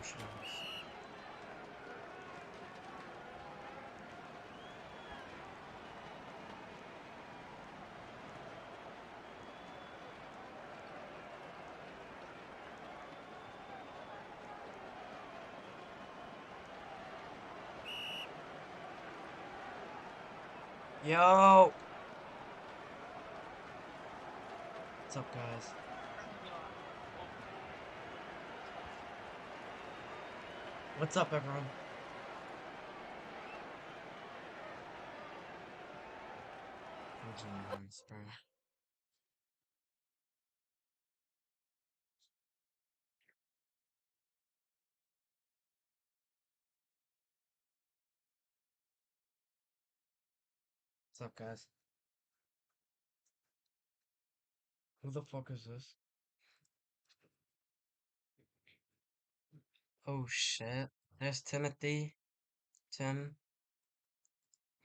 Bulldogs. Yo! What's up, guys? What's up, everyone? What's up, guys? Who the fuck is this? Oh shit. There's Timothy. Tim.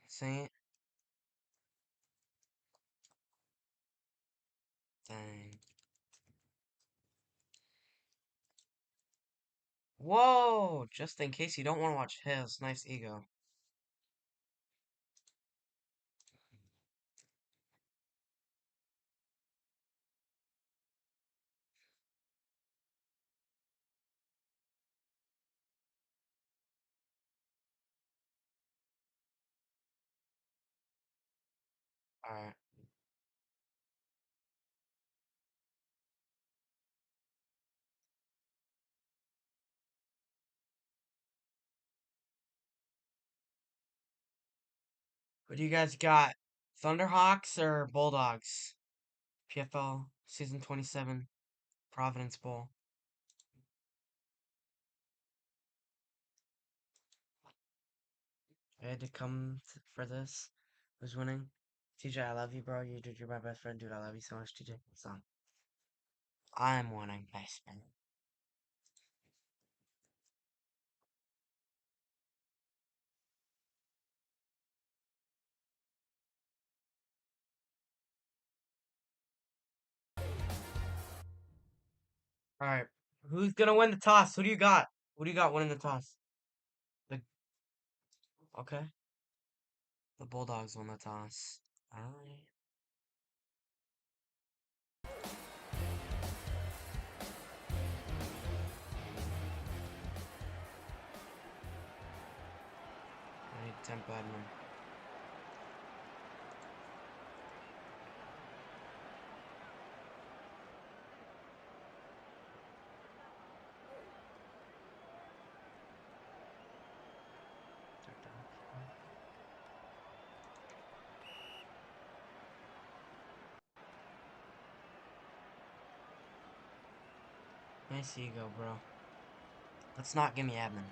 Saint. Dang. Whoa! Just in case you don't want to watch his nice ego. Alright. What do you guys got? Thunderhawks or Bulldogs? PFL Season 27 Providence Bowl. I had to come for this. Who's winning? TJ, I love you, bro. You're my best friend, dude. I love you so much, TJ. So, I'm winning, best friend. Alright. Who's gonna win the toss? Who do you got? Who do you got winning the toss? The Okay. The Bulldogs won the toss. Alright. I need temp admin. Nice ego, bro. Let's not give me admin.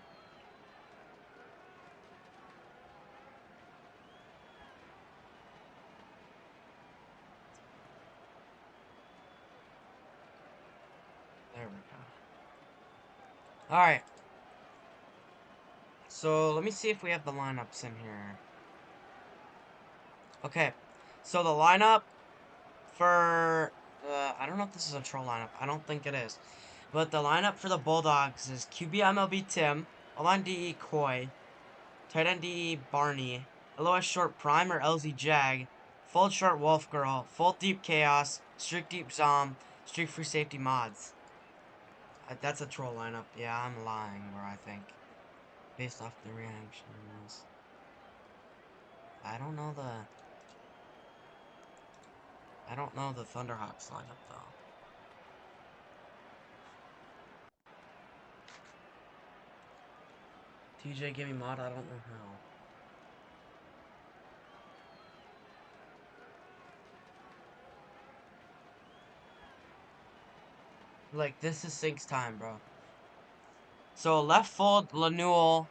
There we go. Alright. So, let me see if we have the lineups in here. Okay. So, the lineup for... I don't know if this is a troll lineup. I don't think it is. But the lineup for the Bulldogs is QB MLB Tim, O-line DE Coy, tight end DE Barney, LOS short Prime or LZ Jag, full short Wolf Girl, full deep Chaos, strict deep Zom, strict free safety Mods. That's a troll lineup. Yeah, I'm lying, bro, I think. Based off the reactions. I don't know the... I don't know the Thunderhawks lineup, though. TJ, give me mod, I don't know how. Like, this is Sync's time, bro. So, left fold, Lanewell.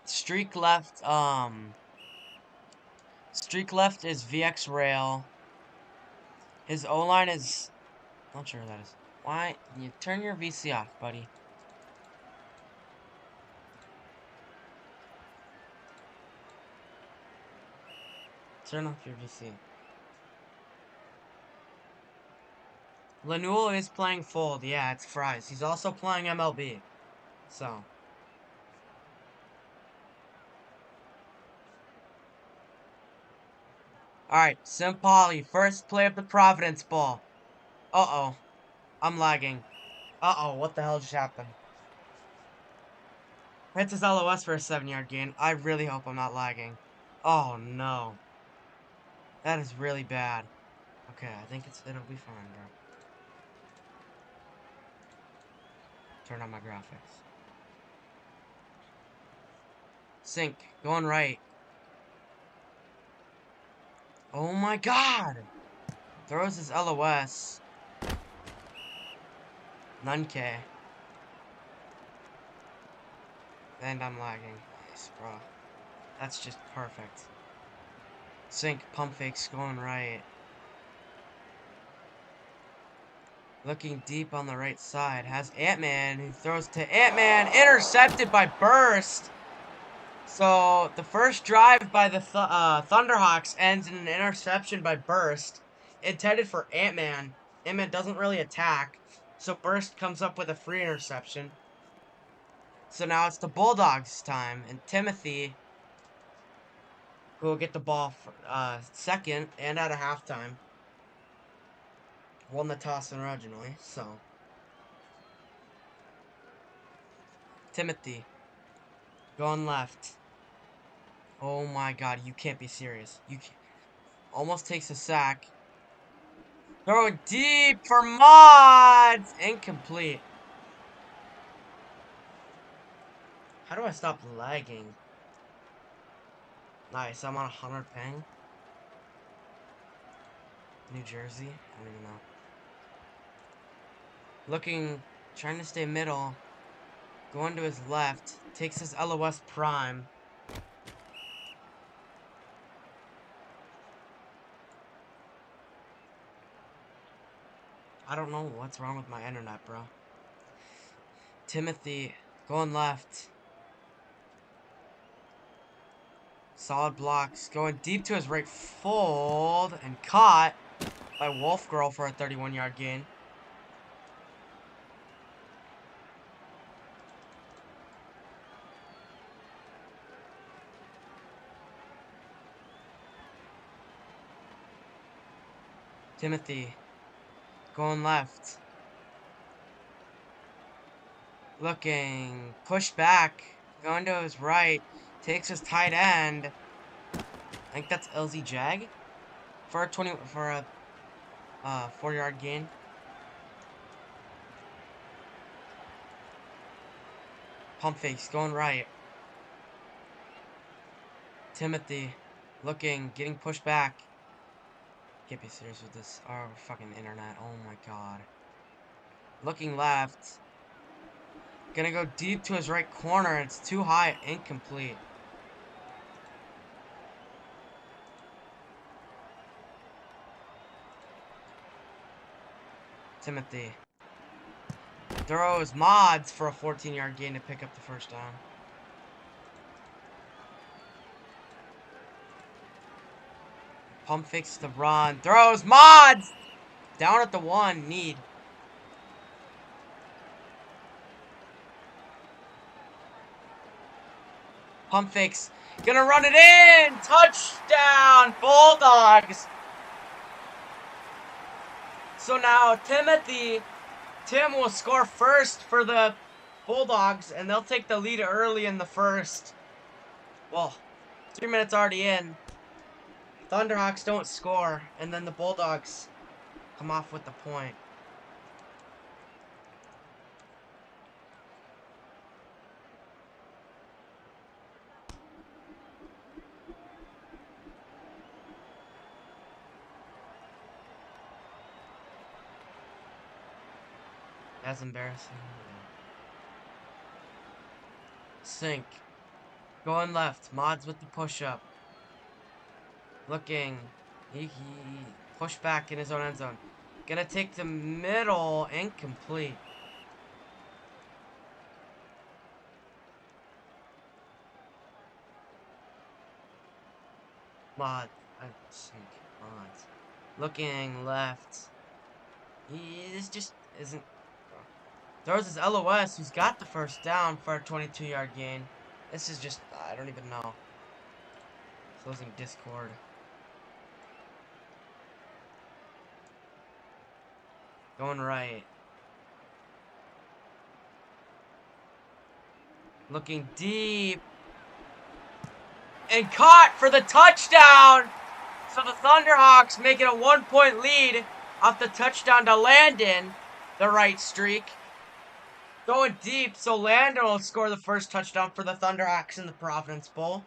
Streak left is VX Rail. His O-line is... Not sure who that is. Why? You turn your VC off, buddy. Turn off your VC. Lanul is playing Fold. Yeah, it's Fries. He's also playing MLB. So. Alright, simpolly. First play of the Providence Bowl. Uh-oh. I'm lagging. Uh-oh, what the hell just happened? Hits his LOS for a 7-yard gain. I really hope I'm not lagging. Oh, no. That is really bad. Okay, I think it'll be fine, bro. Turn on my graphics. Sink. Going right. Oh my god! Throws his LOS. None K. And I'm lagging. Nice, bro. That's just perfect. Sink. Pump fakes. Going right. Looking deep on the right side. Has Ant-Man, who throws to Ant-Man. Intercepted by Burst! So, the first drive by the Thunderhawks ends in an interception by Burst, intended for Ant-Man. Ant-Man doesn't really attack, so Burst comes up with a free interception. So now it's the Bulldogs' time, and Timothy, who will get the ball for, second and at a halftime, won the toss originally, so. Timothy, going left. Oh my god, you can't be serious. You can't. Almost takes a sack. Throwing deep for Mods! Incomplete. How do I stop lagging? Nice, I'm on 100 ping. New Jersey? I don't even know. Looking, trying to stay middle. Going to his left. Takes his LOS prime. I don't know what's wrong with my internet, bro. Timothy, going left. Solid blocks. Going deep to his right, fold. And caught by Wolf Girl for a 31-yard gain. Timothy, going left. Looking, push back, going to his right, takes his tight end. I think that's LZ Jag for a 4-yard gain. Pump fakes, going right. Timothy, looking, getting pushed back. Can't be serious with this. Our fucking internet. Oh my god. Looking left. Gonna go deep to his right corner. It's too high. Incomplete. Timothy. Throws Mods for a 14-yard gain to pick up the first down. Pump fakes the run. Throws Mods! Down at the 1. Need. Pump fakes. Gonna run it in! Touchdown! Bulldogs! So now Tim will score first for the Bulldogs, and they'll take the lead early in the first. Well, 3 minutes already in. Thunderhawks don't score, and then the Bulldogs come off with the point. That's embarrassing. Sink. Going left. Mods with the push-up. Looking. He push back in his own end zone. Gonna take the middle. Incomplete. Mod. I sink. Mods. Looking left. This just isn't. Throws his LOS, who's got the first down for a 22-yard gain. This is just, I don't even know. Closing Discord. Going right. Looking deep. And caught for the touchdown! So the Thunderhawks make it a 1-point lead off the touchdown to Landon, the right streak. Going deep, so Landon will score the first touchdown for the Thunderhawks in the Providence Bowl.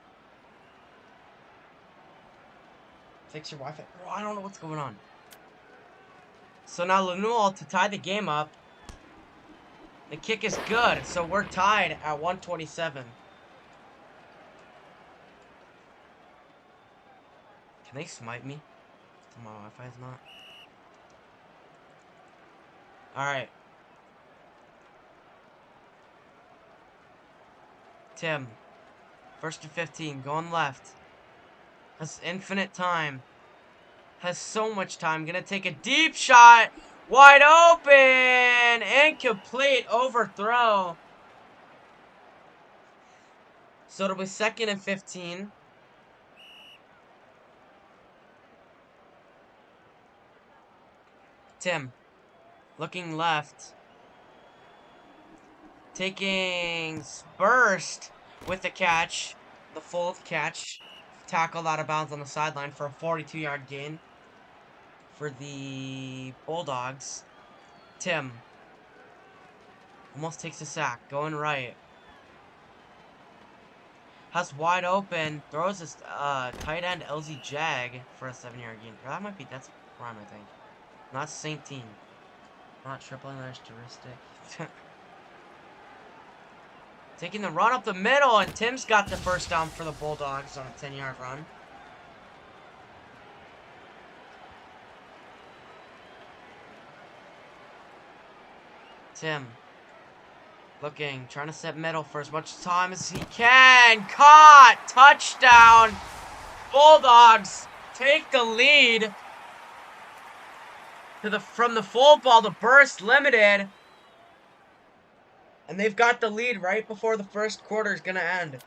Fix your Wi-Fi. Bro, I don't know what's going on. So now Lanul to tie the game up. The kick is good, so we're tied at 127. Can they smite me? My Wi-Fi is not. Alright. Tim. 1st and 15. Going left. Has infinite time. Has so much time. Gonna take a deep shot. Wide open. Incomplete. Overthrow. So it'll be 2nd and 15. Tim. Looking left. Taking burst with the catch. The full catch. Tackled out of bounds on the sideline for a 42-yard gain. For the Bulldogs. Tim. Almost takes a sack. Going right. Has wide open. Throws his tight end LZ Jag for a 7-yard gain. Or that might be, that's prime, I think. Not St. Team. Not tripling characteristic. Taking the run up the middle, and Tim's got the first down for the Bulldogs on a 10-yard run. Tim. Looking, trying to set middle for as much time as he can. Caught! Touchdown! Bulldogs take the lead to from the full ball to burst limited. And they've got the lead right before the first quarter is going to end.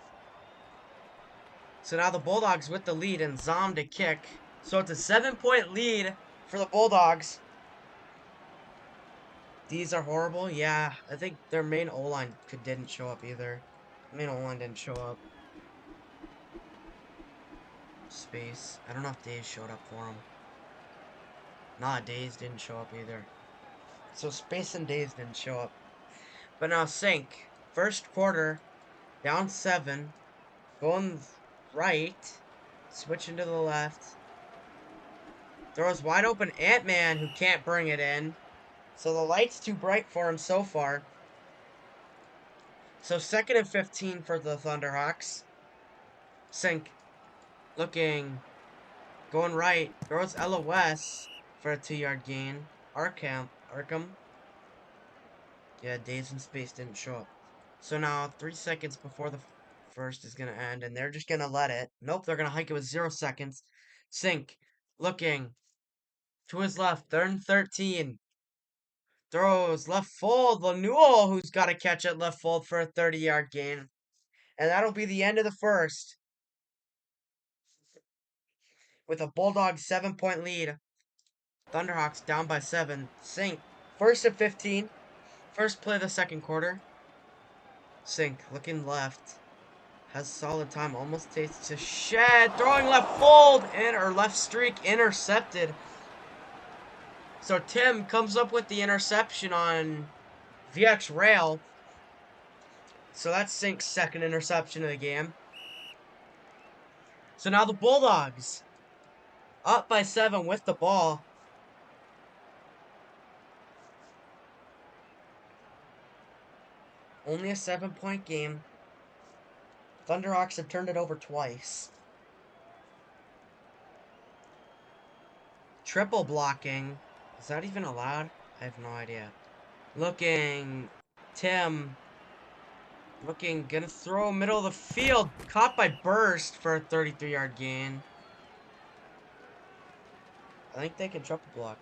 So now the Bulldogs with the lead and Zom to kick. So it's a 7-point lead for the Bulldogs. These are horrible. Yeah, I think their main O-line didn't show up either. Main O-line didn't show up. Space. I don't know if Days showed up for him. Nah, Days didn't show up either. So Space and Days didn't show up. But now Sync. First quarter. Down 7. Going right. Switching to the left. Throws wide open Ant-Man who can't bring it in. So the light's too bright for him so far. So 2nd and 15 for the Thunderhawks. Sync. Looking. Going right. Throws LOS for a 2-yard gain. Arkham. Yeah, Days and Space didn't show up. So now 3 seconds before the first is going to end. And they're just going to let it. Nope, they're going to hike it with 0 seconds. Sync. Looking. To his left. 3rd and 13. Throws left fold. Lanul, who's got to catch it left fold for a 30-yard gain. And that'll be the end of the first. With a Bulldog 7-point lead. Thunderhawks down by 7. Sync. 1st and 15. First play of the second quarter. Sync. Looking left. Has solid time. Almost takes a shed. Throwing left fold. Or left streak. Intercepted. So Tim comes up with the interception on VX Rail. So that's Sync's 2nd interception of the game. So now the Bulldogs up by 7 with the ball. Only a 7-point game. Thunderhawks have turned it over twice. Triple blocking. Is that even allowed? I have no idea. Looking. Tim. Looking. Gonna throw middle of the field. Caught by Burst for a 33-yard gain. I think they can triple block.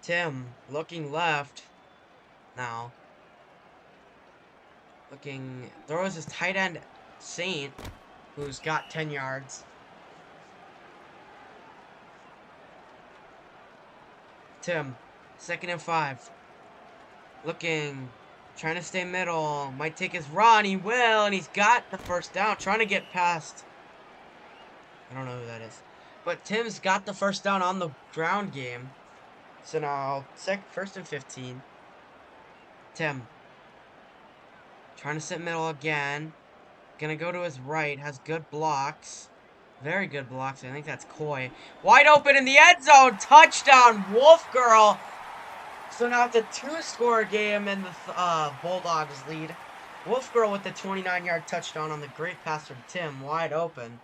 Tim looking left now. Throws his tight end, Saint, who's got 10 yards. Tim, 2nd and 5. Trying to stay middle. Might take his run. He will, and he's got the first down. Trying to get past. I don't know who that is. But Tim's got the first down on the ground game. So now, 1st and 15. Tim. Trying to sit middle again. Gonna go to his right. Has good blocks. Very good blocks. I think that's Coy. Wide open in the end zone. Touchdown, Wolf Girl. So now it's a 2-score game and the Bulldogs lead. Wolf Girl with the 29-yard touchdown on the great pass from Tim. Wide open.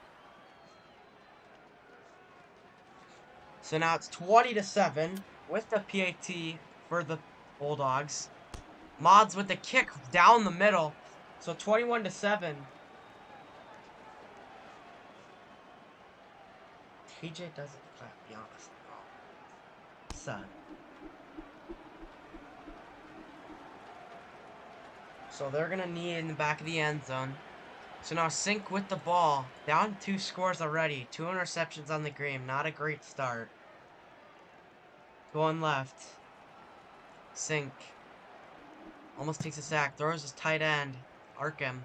So now it's 20-7 with the PAT for the Bulldogs. Mods with the kick down the middle. So 21-7. TJ doesn't clap, be honest. Oh. Son. So they're going to need it in the back of the end zone. So now Sync with the ball. Down 2 scores already. 2 interceptions on the game. Not a great start. Going left. Sync. Almost takes a sack. Throws his tight end, Arkham,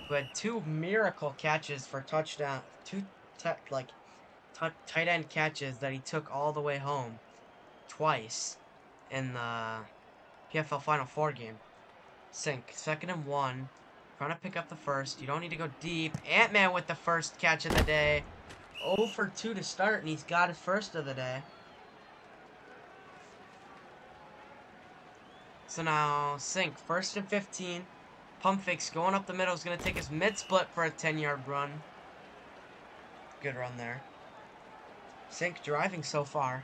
who had 2 miracle catches for touchdown. 2 tight end catches that he took all the way home. Twice. In the PFL Final 4 game. Sync. 2nd and 1. Trying to pick up the first. You don't need to go deep. Ant-Man with the first catch of the day. 0 for 2 to start, and he's got his first of the day. So now, Sync. 1st and 15. Pump fakes going up the middle. Is going to take his mid-split for a 10-yard run. Good run there. Sync driving so far.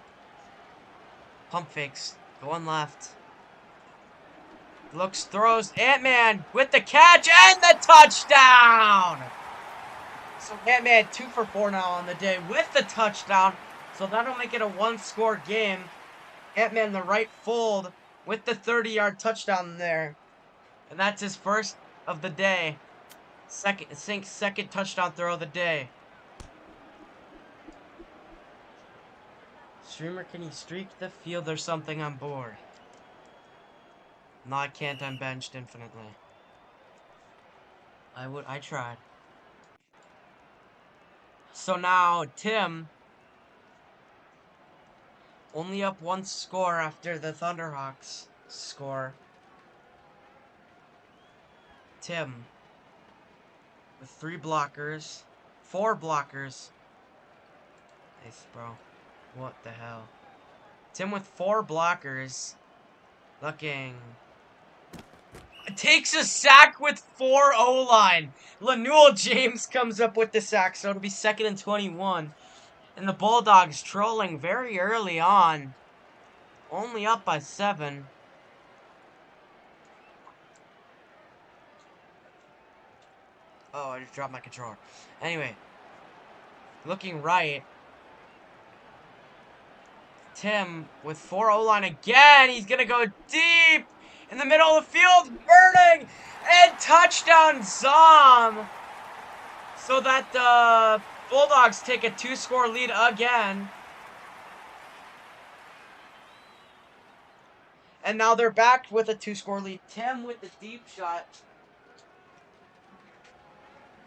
Pump fakes. Going left. Looks, throws, Ant-Man with the catch and the touchdown! So Ant-Man 2 for 4 now on the day with the touchdown. So that'll make it a 1-score game. Ant-Man the right fold with the 30-yard touchdown there. And that's his first of the day. Sync's second touchdown throw of the day. Streamer, can you streak the field or something on board? No, I can't. I'm benched infinitely. I tried. So now, Tim, only up 1 score after the Thunderhawks score. Tim, with 3 blockers, 4 blockers. Nice, bro. What the hell? Tim with 4 blockers. Looking. Takes a sack with 4 O-line. Lanewell James comes up with the sack, so it'll be 2nd and 21. And the Bulldogs trolling very early on. Only up by 7. Oh, I just dropped my controller. Anyway. Looking right. Tim with 4 O-line again. He's going to go deep in the middle of the field. Burning. And touchdown Zom. So that the Bulldogs take a 2-score lead again. And now they're back with a 2-score lead. Tim with the deep shot.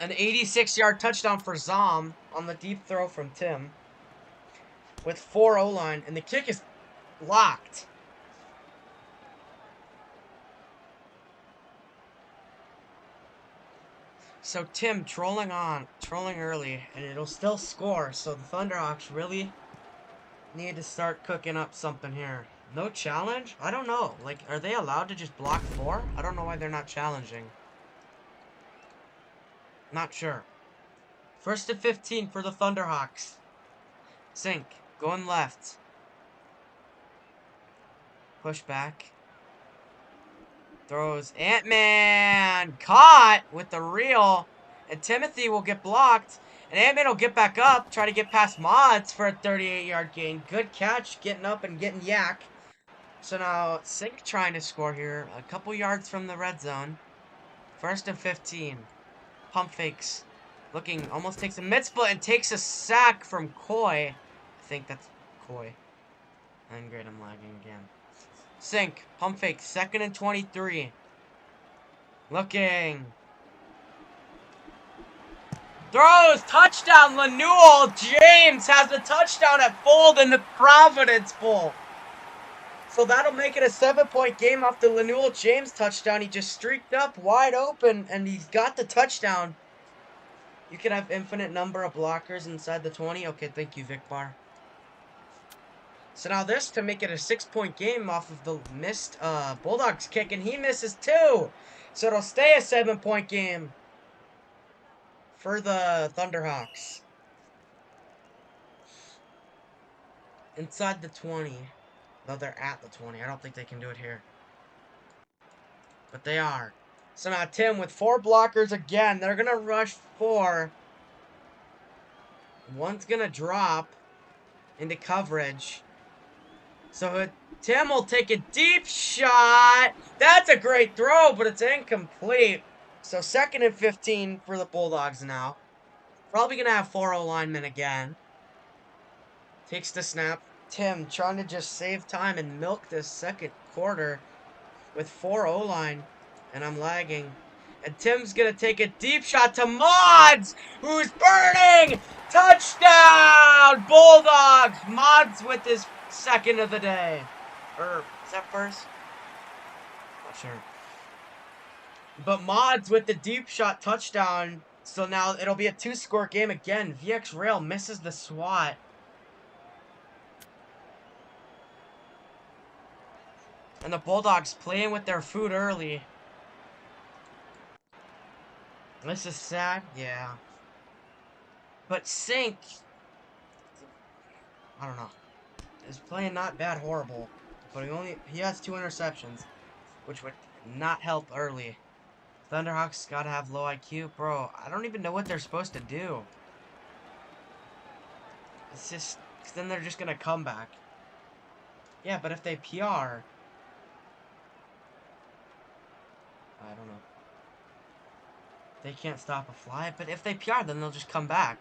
An 86-yard touchdown for Zom on the deep throw from Tim. With 4 O-line, and the kick is blocked. So Tim trolling early, and it'll still score. So the Thunderhawks really need to start cooking up something here. No challenge? I don't know. Like, are they allowed to just block 4? I don't know why they're not challenging. Not sure. 1st and 15 for the Thunderhawks. Sync. Going left. Push back. Throws. Ant-Man! Caught with the reel. And Timothy will get blocked. And Ant-Man will get back up. Try to get past Mods for a 38-yard gain. Good catch. Getting up and getting yak. So now, Sink trying to score here. A couple yards from the red zone. 1st and 15. Pump fakes. Looking, almost takes a mid-split and takes a sack from Coy. I think that's Coy. And great, I'm lagging again. Sink. Pump fake. 2nd and 23. Looking. Throws. Touchdown. Lanewell James has the touchdown at Fold in the Providence Bowl. So that'll make it a 7-point game off the Lanewell James touchdown. He just streaked up wide open, and he's got the touchdown. You can have infinite number of blockers inside the 20. Okay, thank you, Vic Bar. So now this to make it a 6-point game off of the missed Bulldogs kick, and he misses 2. So it'll stay a 7-point game for the Thunderhawks. Inside the 20. Though they're at the 20. I don't think they can do it here. But they are. So now Tim with 4 blockers again. They're going to rush 4. One's going to drop into coverage. So Tim will take a deep shot. That's a great throw, but it's incomplete. So 2nd and 15 for the Bulldogs now. Probably going to have 4 O-linemen again. Takes the snap. Tim trying to just save time and milk this second quarter with 4 O-line. And I'm lagging. And Tim's going to take a deep shot to Mods, who's burning. Touchdown, Bulldogs. Mods with his 2nd of the day. Or, is that 1st? Not sure. But Mods with the deep shot touchdown. So now it'll be a 2-score game again. VX Rail misses the SWAT. And the Bulldogs playing with their food early. This is sad, yeah. But Sink, I don't know, is playing not bad, horrible. But he has 2 interceptions, which would not help early. Thunderhawks gotta have low IQ, bro. I don't even know what they're supposed to do. It's just, 'cause then they're just gonna come back. Yeah, but if they PR, I don't know. They can't stop a fly, but if they PR, then they'll just come back.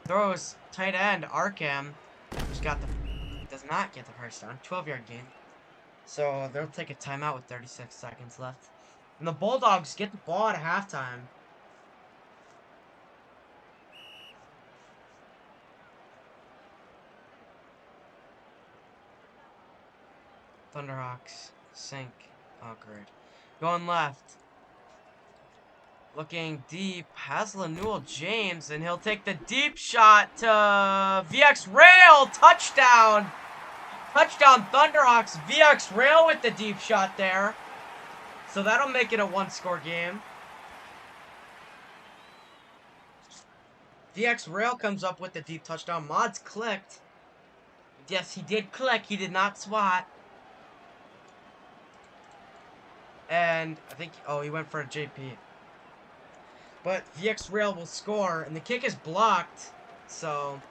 Throws tight end Arkham, who's got does not get the first down. 12-yard gain. So they'll take a timeout with 36 seconds left. And the Bulldogs get the ball at halftime. Thunderhawks Sink. Oh, great. Going left. Looking deep, has Lanewell James, and he'll take the deep shot to VX Rail. Touchdown! Touchdown, Thunderhawks. VX Rail with the deep shot there. So that'll make it a 1-score game. VX Rail comes up with the deep touchdown. Mods clicked. Yes, he did click. He did not SWAT. And I think, oh, he went for a JP. But VX Rail will score, and the kick is blocked, so...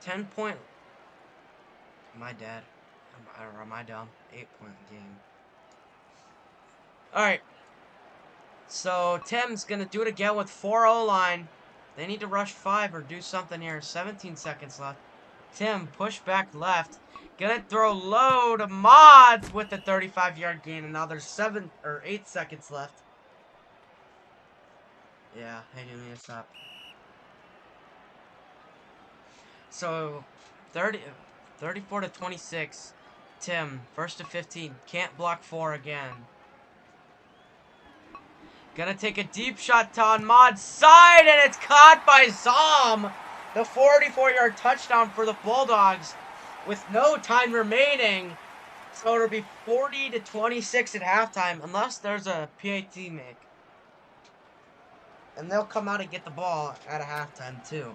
$10-point... Am I dead? Or am I dumb? 8-point game. Alright. So, Tim's gonna do it again with 4 O-line. They need to rush 5 or do something here. 17 seconds left. Tim, push back left. Gonna throw low to Mods with the 35-yard gain. And now there's 7 or 8 seconds left. Yeah, hey, do me a stop. So, 34 to 26. Tim, 1st to 15. Can't block 4 again. Gonna take a deep shot to on Mod's side, and it's caught by Zom. The 44-yard touchdown for the Bulldogs with no time remaining. So it'll be 40 to 26 at halftime unless there's a PAT make. And they'll come out and get the ball at a halftime too.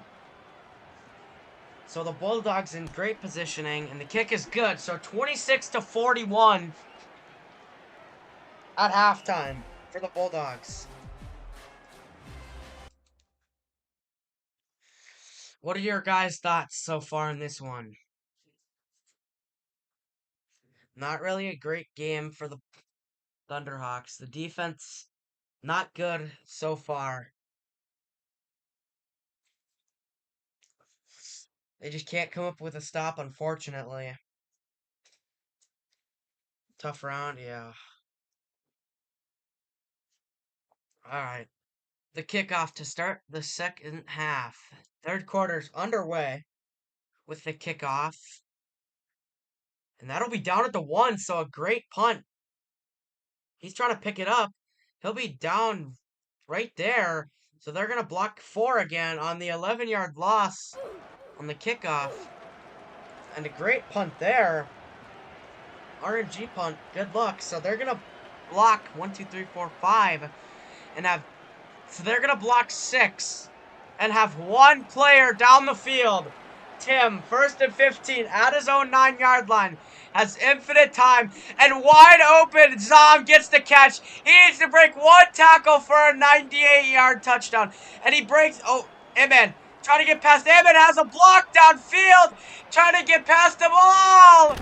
So the Bulldogs in great positioning, and the kick is good. So 26 to 41 at halftime for the Bulldogs. What are your guys' thoughts so far in this one? Not really a great game for the Thunderhawks. The defense, not good so far. They just can't come up with a stop, unfortunately. Tough round, yeah. Alright. The kickoff to start the second half. Third quarter's underway with the kickoff. And that'll be down at the 1, so a great punt. He's trying to pick it up. He'll be down right there. So they're going to block 4 again on the 11-yard loss on the kickoff. And a great punt there. RNG punt. Good luck. So they're going to block 1, 2, 3, 4, 5. And have... So they're going to block 6. And have one player down the field. Tim, 1st and 15 at his own 9-yard line. Has infinite time. And wide open, Zom gets the catch. He needs to break one tackle for a 98-yard touchdown. And he breaks... Oh, Eman. Trying to get past Eman. Has a block downfield. Trying to get past them all.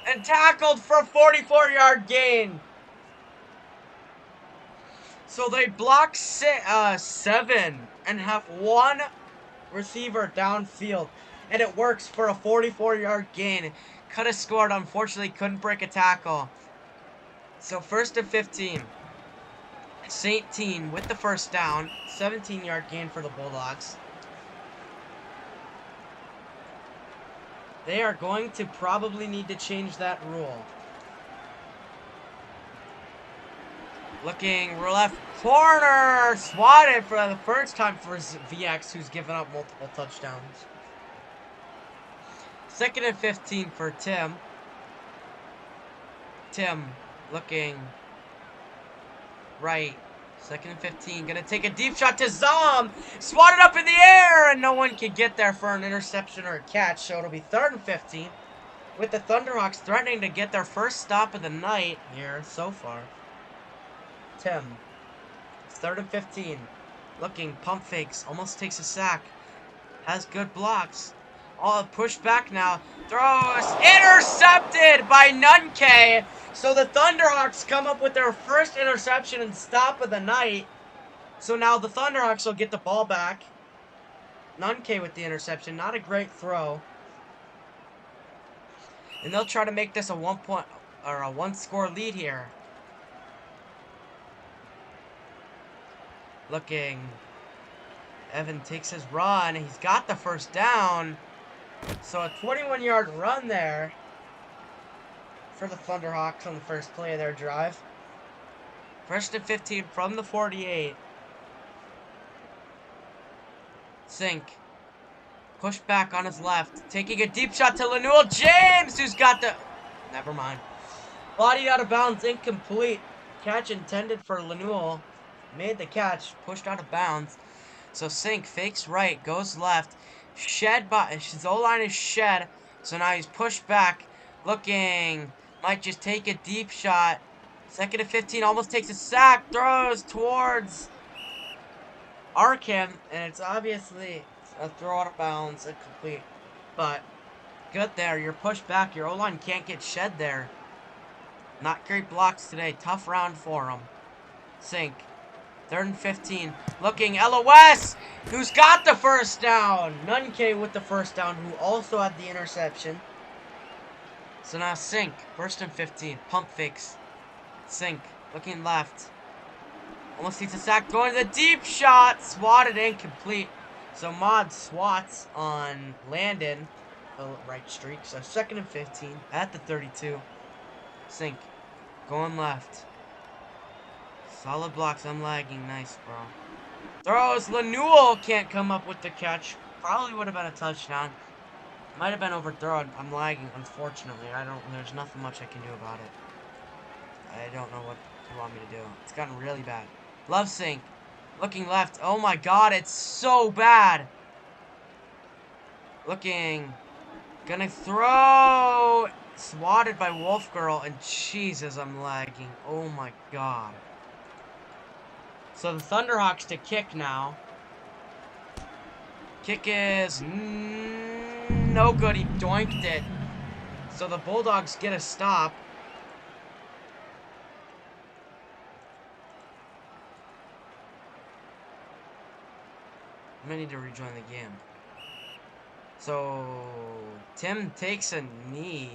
And tackled for a 44-yard gain. So they block 7 and have one receiver downfield. And it works for a 44-yard gain. Could have scored, unfortunately couldn't break a tackle. So 1st and 15. St. Teen with the first down. 17-yard gain for the Bulldogs. They are going to probably need to change that rule. Looking left corner. Swatted for the first time for VX, who's given up multiple touchdowns. 2nd and 15 for Tim. Tim looking right. 2nd and 15. Gonna take a deep shot to Zom. Swatted up in the air, and no one can get there for an interception or a catch. So it'll be 3rd and 15. With the Thunderhawks threatening to get their first stop of the night here so far. Tim. 3rd and 15. Looking, pump fakes. Almost takes a sack. Has good blocks. All pushed back now. Throws. Intercepted by Nunke. So the Thunderhawks come up with their first interception and stop of the night. So now the Thunderhawks will get the ball back. Nunke with the interception. Not a great throw. And they'll try to make this a 1-score lead here. Looking. Evan takes his run. He's got the first down. So a 21-yard run there for the Thunderhawks on the first play of their drive. 1st and 15 from the 48. Sink. Push back on his left. Taking a deep shot to Lanewell James, who's got the... Never mind. Bodied out of bounds, incomplete. Catch intended for Lanewell. Made the catch, pushed out of bounds. So Sink fakes right, goes left. Shed by... His O-line is shed. So now he's pushed back. Looking... Might just take a deep shot. 2nd and 15, almost takes a sack. Throws towards Arkham. And it's obviously a throw out of bounds. Incomplete. But good there. You're pushed back. Your O-line can't get shed there. Not great blocks today. Tough round for him. Sink. 3rd and 15. Looking, LOS, who's got the first down. Nunke with the first down, who also had the interception. So now Sink, 1st and 15. Pump fakes. Sink, looking left. Almost needs a sack. Going to the deep shot. Swatted incomplete. So Mod swats on Landon. The right streak. So 2nd and 15 at the 32. Sink, going left. Solid blocks. I'm lagging. Nice, bro. Throws. Lanewell can't come up with the catch. Probably would have been a touchdown. Might have been overthrown. I'm lagging, unfortunately. There's nothing much I can do about it. I don't know what you want me to do. It's gotten really bad. Love Sink. Looking left. Oh my god, it's so bad. Looking. Gonna throw. Swatted by Wolf Girl. And Jesus, I'm lagging. Oh my god. So the Thunderhawks to kick now. Kick is no good. He doinked it. So the Bulldogs get a stop. I'm gonna need to rejoin the game. So Tim takes a knee.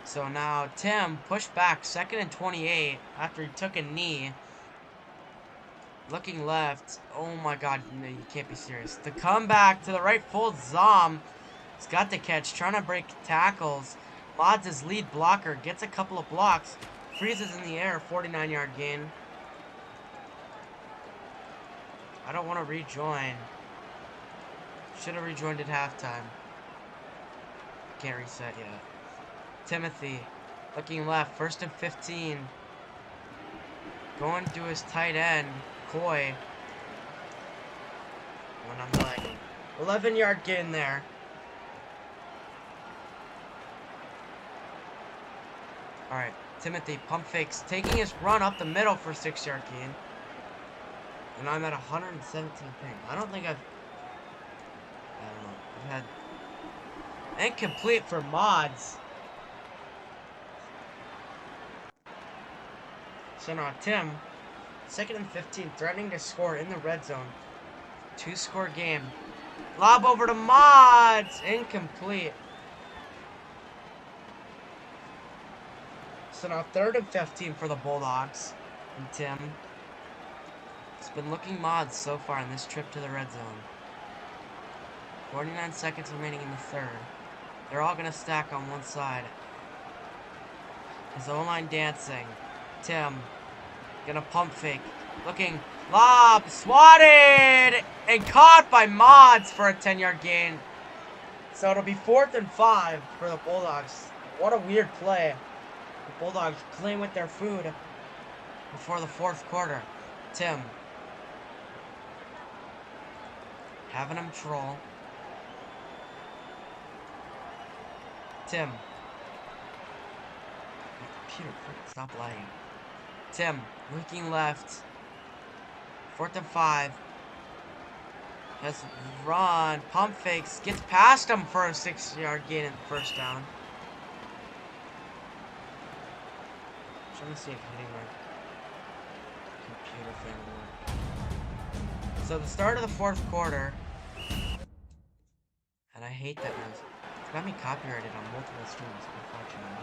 So now Tim pushed back 2nd and 28 after he took a knee. Looking left. Oh my god, no, you can't be serious. The comeback to the right full Zom. He's got the catch, trying to break tackles. Mods his lead blocker, gets a couple of blocks. Freezes in the air, 49-yard gain. I don't want to rejoin. Should have rejoined at halftime. Can't reset yet. Timothy, looking left, 1st and 15. Going to his tight end, Coy. When I'm lagging. 11-yard gain there. Alright, Timothy, pump fakes, taking his run up the middle for 6-yard gain. And I'm at 117 ping. I don't know. I've had incomplete for mods. So now Tim, 2nd and 15, threatening to score in the red zone. 2-score game. Lob over to mods. Incomplete. So now 3rd and 15 for the Bulldogs. And Tim. It's been looking mods so far in this trip to the red zone. 49 seconds remaining in the 3rd. They're all going to stack on one side. His O-line dancing. Tim. Gonna pump fake. Looking. Lob. Swatted. And caught by mods for a 10-yard gain. So it'll be 4th and 5 for the Bulldogs. What a weird play. The Bulldogs playing with their food before the 4th quarter. Tim. Having him troll. Tim. Computer, stop lying. Tim, looking left. 4th and 5. Has run. Pump fakes. Gets past him for a 6-yard gain in the 1st down. I'm trying to see if hitting my computer fan will work. So the start of the 4th quarter. And I hate that noise. It's got me copyrighted on multiple streams, unfortunately.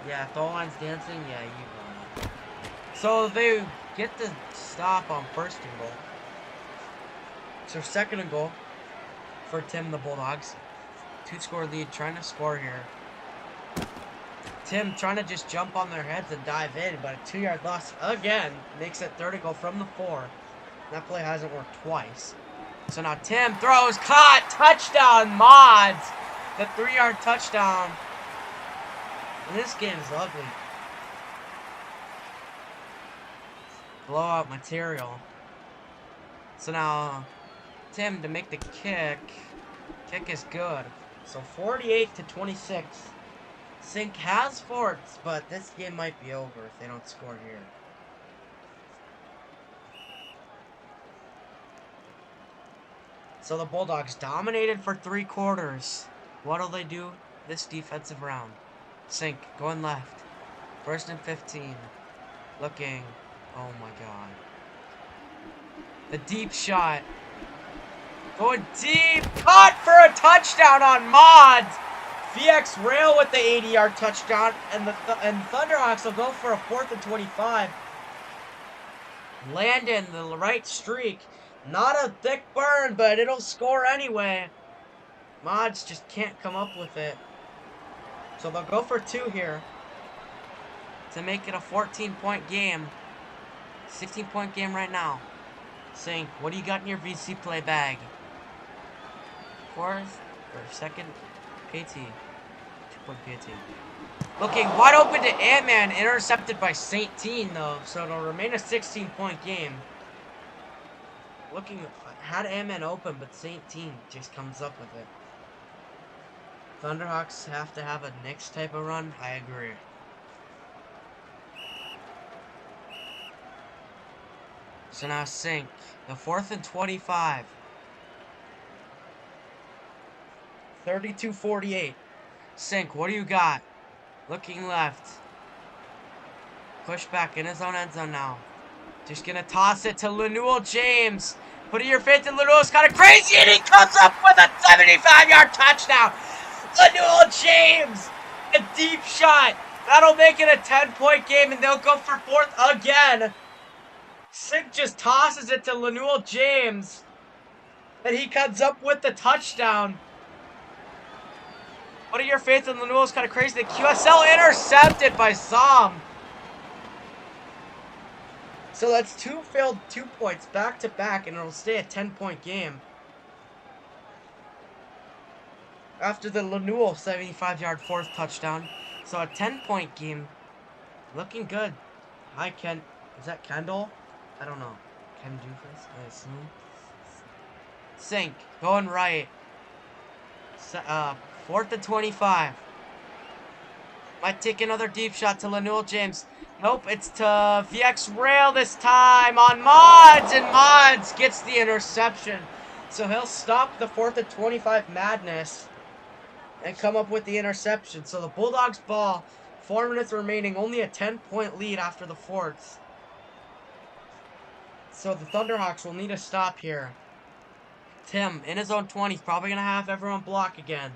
Yeah, if the O-line's dancing, yeah, you go. So they get the stop on 1st and goal. So 2nd and goal for Tim the Bulldogs. 2-score lead, trying to score here. Tim trying to just jump on their heads and dive in, but a 2-yard loss again makes it 3rd and goal from the 4. That play hasn't worked twice. So now Tim throws, caught, touchdown, mods. The 3-yard touchdown. And this game is ugly. Blowout material. So now Tim to make the kick. Kick is good. So 48-26. Sink has forts, but this game might be over if they don't score here. So the Bulldogs dominated for 3 quarters. What'll they do this defensive round? Sink, going left. 1st and 15. Looking. Oh my god. The deep shot. Going deep. Caught for a touchdown on mods. VX Rail with the 80-yard touchdown. And Thunderhawks will go for a 4th and 25. Landon, the right streak. Not a thick burn, but it'll score anyway. Mods just can't come up with it. So they'll go for 2 here to make it a 14-point game. 16-point game right now. Sink, what do you got in your VC play bag? 4th or 2nd PT? 2-point PT. Looking wide open to Ant-Man, intercepted by St. Teen though, so it'll remain a 16-point game. Looking, had Ant-Man open, but St. Teen just comes up with it. Thunderhawks have to have a Knicks type of run. I agree. So now Sink. The 4th and 25. 32-48. Sink, what do you got? Looking left. Push back in his own end zone now. Just gonna toss it to Lanewell James. Putting your faith in Lanewell's kind of crazy, and he comes up with a 75-yard touchdown. Lanewell James, a deep shot. That'll make it a 10-point game, and they'll go for 4th again. Sink just tosses it to Lanewell James, and he comes up with the touchdown. Putting your faith in Lanewell's kind of crazy. The QSL intercepted by Zom. So that's 2 failed 2 points back to back, and it'll stay a 10-point game. After the Lanewell 75-yard 4th touchdown. So a 10-point game. Looking good. Hi, Ken. Is that Kendall? I don't know. Ken Doofus, I assume. Sink. Going right. 4th and 25. Might take another deep shot to Lanewell James. Nope, it's to VX Rail this time on Mods, and Mods gets the interception. So he'll stop the 4th and 25 madness and come up with the interception. So the Bulldogs ball, 4 minutes remaining, only a 10-point lead after the 4th. So the Thunderhawks will need a stop here. Tim, in his own 20, probably going to have everyone block again.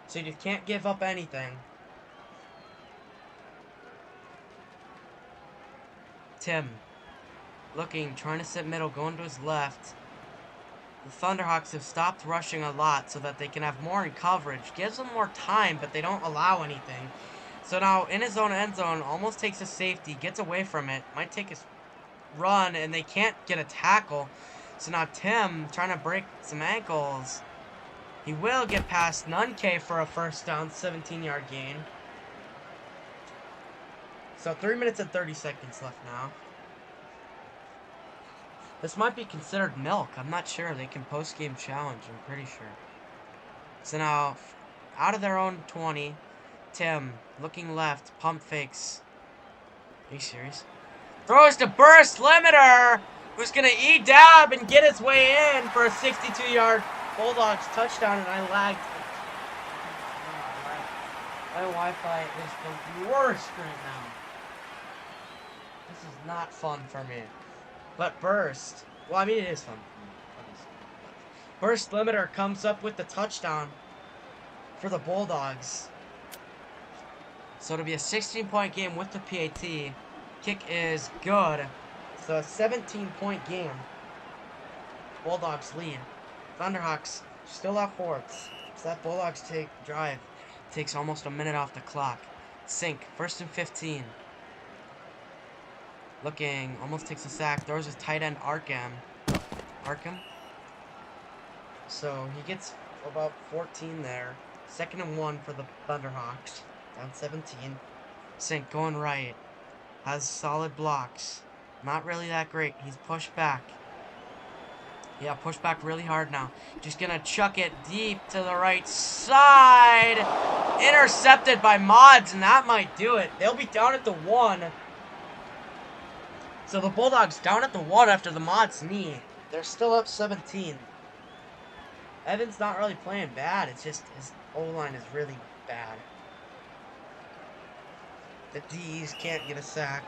So you just can't give up anything. Tim, looking, trying to sit middle, going to his left. The Thunderhawks have stopped rushing a lot so that they can have more in coverage. Gives them more time, but they don't allow anything. So now, in his own end zone, almost takes a safety, gets away from it, might take his run, and they can't get a tackle. So now Tim, trying to break some ankles. He will get past Nunke for a 1st down, 17-yard gain. So 3 minutes and 30 seconds left now. This might be considered milk. I'm not sure. They can post-game challenge. I'm pretty sure. So now, out of their own 20, Tim, looking left, pump fakes. Are you serious? Throws to Burst Limiter, who's going to E-dab and get his way in for a 62-yard Bulldogs touchdown, and I lagged. My Wi-Fi is the worst right now. This is not fun for me. But Burst, well, I mean, it is fun for me. Burst Limiter comes up with the touchdown for the Bulldogs. So it'll be a 16-point game with the PAT. Kick is good. So a 17-point game. Bulldogs lead. Thunderhawks still have 4ths. So that Bulldogs drive takes almost a minute off the clock. Sink, 1st and 15. Looking, almost takes a sack, throws his tight end Arkham. So he gets about 14 there. 2nd and 1 for the Thunderhawks. Down 17. Sink going right. Has solid blocks. Not really that great. He's pushed back. Yeah, pushed back really hard now. Just gonna chuck it deep to the right side. Intercepted by Mods, and that might do it. They'll be down at the 1. So the Bulldogs down at the 1 after the Mods knee. They're still up 17. Evan's not really playing bad. It's just his O-line is really bad. The D's can't get a sack.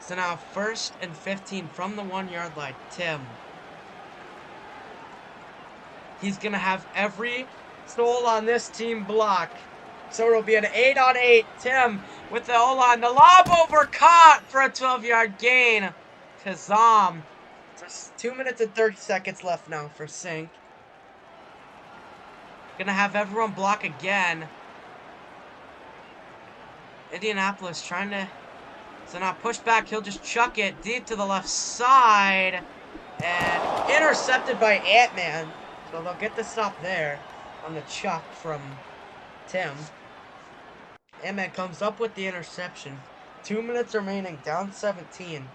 So now 1st and 15 from the 1-yard line. Tim. He's going to have every soul on this team block. So it'll be an 8-on-8. Tim with the O-line. The lob over caught for a 12-yard gain to Zom. Just 2 minutes and 30 seconds left now for Sink. Gonna have everyone block again. Indianapolis trying to... So now push back. He'll just chuck it deep to the left side. And intercepted by Ant-Man. So they'll get the stop there on the chuck from Tim. Ant-Man comes up with the interception. 2 minutes remaining, down 17.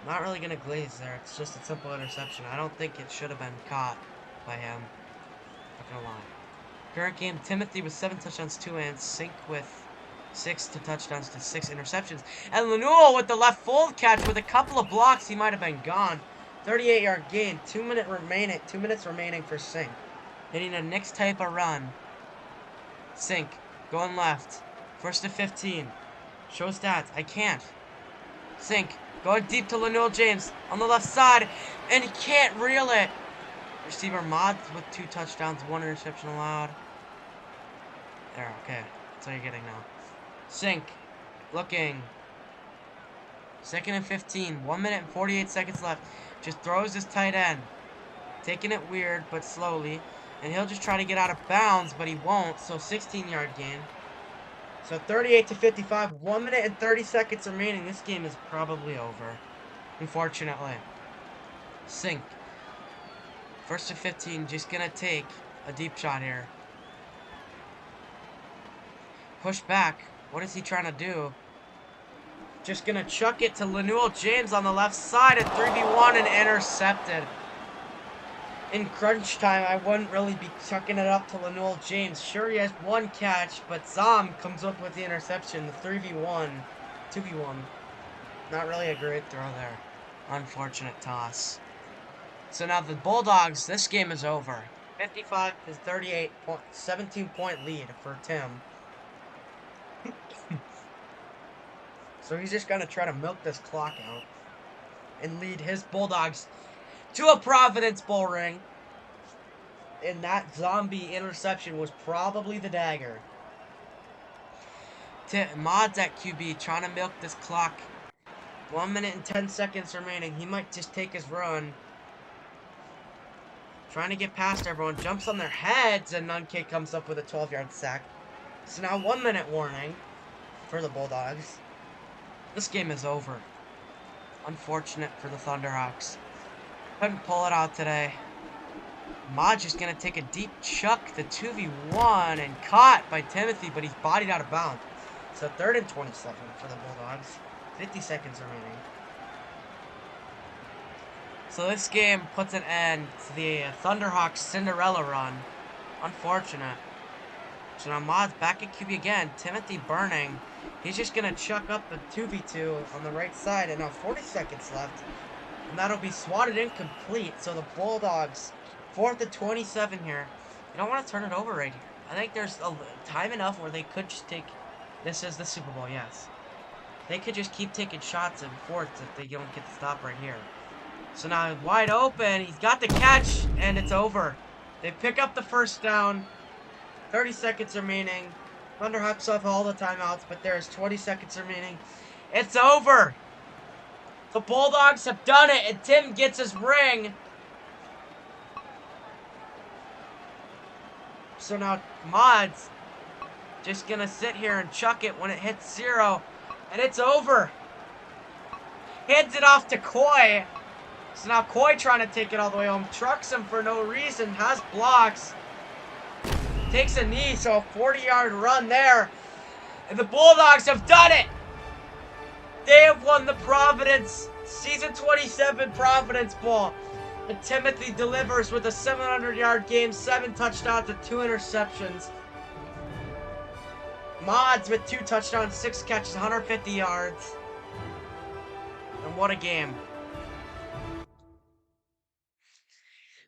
Not really going to glaze there. It's just a simple interception. I don't think it should have been caught by him. Not going to lie. Current game, Timothy with 7 touchdowns, 2 and Sink with 6 touchdowns to 6 interceptions. And Lenuel with the left fold catch with a couple of blocks, he might have been gone. 38-yard gain, 2 minutes remaining for Sink. Hitting a next type of run. Sink, going left. First to 15. Show stats, I can't. Sink, going deep to Lenuel James on the left side, and he can't reel it. Receiver Mods with 2 touchdowns, 1 interception allowed. There, okay. That's all you're getting now. Sink. Looking. 2nd and 15. 1 minute and 48 seconds left. Just throws his tight end. Taking it weird, but slowly. And he'll just try to get out of bounds, but he won't. So 16-yard gain. So 38 to 55. 1 minute and 30 seconds remaining. This game is probably over. Unfortunately. Sink. First to 15. Just gonna take a deep shot here. Push back. What is he trying to do? Just gonna chuck it to Lenuel James on the left side at 3v1 and intercepted. In crunch time, I wouldn't really be chucking it up to Lenuel James. Sure, he has 1 catch, but Zom comes up with the interception. The 3v1, 2v1. Not really a great throw there. Unfortunate toss. So now the Bulldogs, this game is over. 55 to 38, 17-point lead for Tim. So he's just going to try to milk this clock out and lead his Bulldogs to a Providence Bowl ring. And that zombie interception was probably the dagger. Mods at QB trying to milk this clock. 1 minute and 10 seconds remaining. He might just take his run. Trying to get past everyone. Jumps on their heads and Nunkick comes up with a 12-yard sack. So now 1 minute warning for the Bulldogs. This game is over. Unfortunate for the Thunderhawks. Couldn't pull it out today. Modge is going to take a deep chuck, the 2v1, and caught by Timothy, but he's bodied out of bounds. So 3rd and 27 for the Bulldogs. 50 seconds remaining. So this game puts an end to the Thunderhawks Cinderella run. Unfortunate. So now Mod's back at QB again. Timothy burning. He's just going to chuck up the 2v2 on the right side. And now 40 seconds left. And that'll be swatted incomplete. So the Bulldogs, 4th and 27 here. You don't want to turn it over right here. I think there's time enough where they could just take... This is the Super Bowl, yes. They could just keep taking shots and fourths if they don't get the stop right here. So now wide open. He's got the catch. And it's over. They pick up the first down. 30 seconds remaining. Thunderhawks have all the timeouts, but there's 20 seconds remaining. It's over. The Bulldogs have done it, and Tim gets his ring. So now Mods just gonna sit here and chuck it when it hits 0, and it's over. Hands it off to Coy. So now Coy trying to take it all the way home. Trucks him for no reason. Has blocks. Takes a knee, so a 40-yard run there. And the Bulldogs have done it! They have won the Providence, Season 27 Providence Bowl. And Timothy delivers with a 700-yard game, 7 touchdowns and 2 interceptions. Mods with 2 touchdowns, 6 catches, 150 yards. And what a game.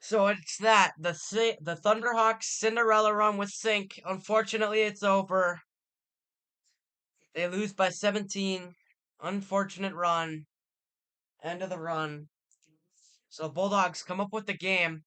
So it's that. The Thunderhawks Cinderella run with Sink. Unfortunately, it's over. They lose by 17. Unfortunate run. End of the run. So Bulldogs come up with the game.